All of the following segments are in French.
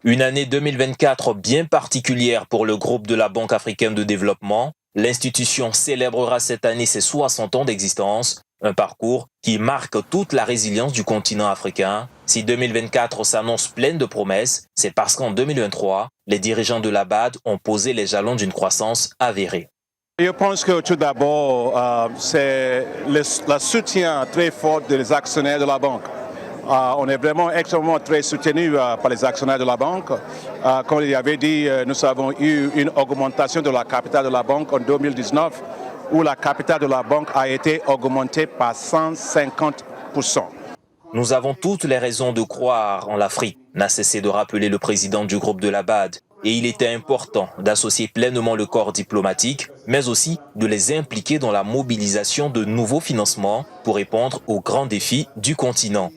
Une année 2024 bien particulière pour le groupe de la Banque africaine de développement. L'institution célébrera cette année ses 60 ans d'existence, un parcours qui marque toute la résilience du continent africain. Si 2024 s'annonce pleine de promesses, c'est parce qu'en 2023, les dirigeants de la BAD ont posé les jalons d'une croissance avérée. Je pense que tout d'abord, c'est le soutien très fort des actionnaires de la banque. On est vraiment extrêmement très soutenu par les actionnaires de la banque. Comme il avait dit, nous avons eu une augmentation de la capitale de la banque en 2019 où la capitale de la banque a été augmentée par 150%. Nous avons toutes les raisons de croire en l'Afrique, n'a cessé de rappeler le président du groupe de la BAD. Et il était important d'associer pleinement le corps diplomatique, mais aussi de les impliquer dans la mobilisation de nouveaux financements pour répondre aux grands défis du continent.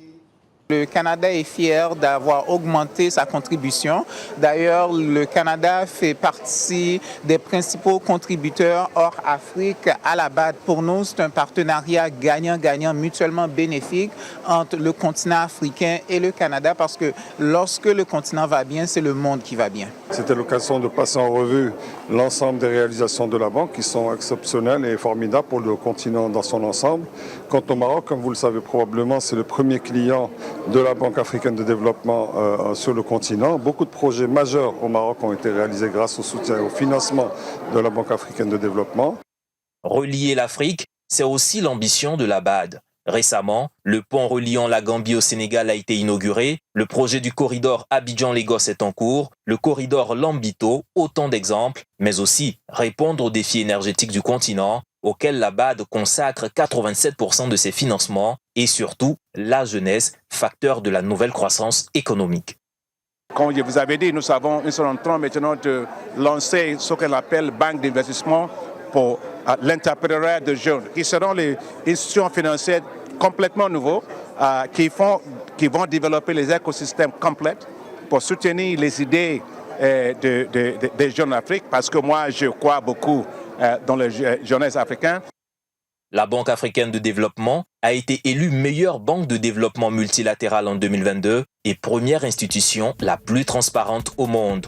Le Canada est fier d'avoir augmenté sa contribution. D'ailleurs, le Canada fait partie des principaux contributeurs hors Afrique à la BAD. Pour nous, c'est un partenariat gagnant-gagnant, mutuellement bénéfique entre le continent africain et le Canada parce que lorsque le continent va bien, c'est le monde qui va bien. C'était l'occasion de passer en revue l'ensemble des réalisations de la banque qui sont exceptionnelles et formidables pour le continent dans son ensemble. Quant au Maroc, comme vous le savez probablement, c'est le premier client de la Banque africaine de développement sur le continent. Beaucoup de projets majeurs au Maroc ont été réalisés grâce au soutien et au financement de la Banque africaine de développement. Relier l'Afrique, c'est aussi l'ambition de la BAD. Récemment, le pont reliant la Gambie au Sénégal a été inauguré, le projet du corridor Abidjan-Lagos est en cours, le corridor Lambito, autant d'exemples, mais aussi répondre aux défis énergétiques du continent, auquel la BAD consacre 87% de ses financements, et surtout la jeunesse, facteur de la nouvelle croissance économique. Comme je vous avais dit, nous sommes en train maintenant de lancer ce qu'on appelle banque d'investissement pour l'entrepreneuriat de jeunes, qui seront les institutions financières complètement nouveaux, qui vont développer les écosystèmes complets pour soutenir les idées des jeunes d'Afrique, parce que moi, je crois beaucoup dans les jeunesse africains. La Banque africaine de développement a été élue meilleure banque de développement multilatérale en 2022 et première institution la plus transparente au monde.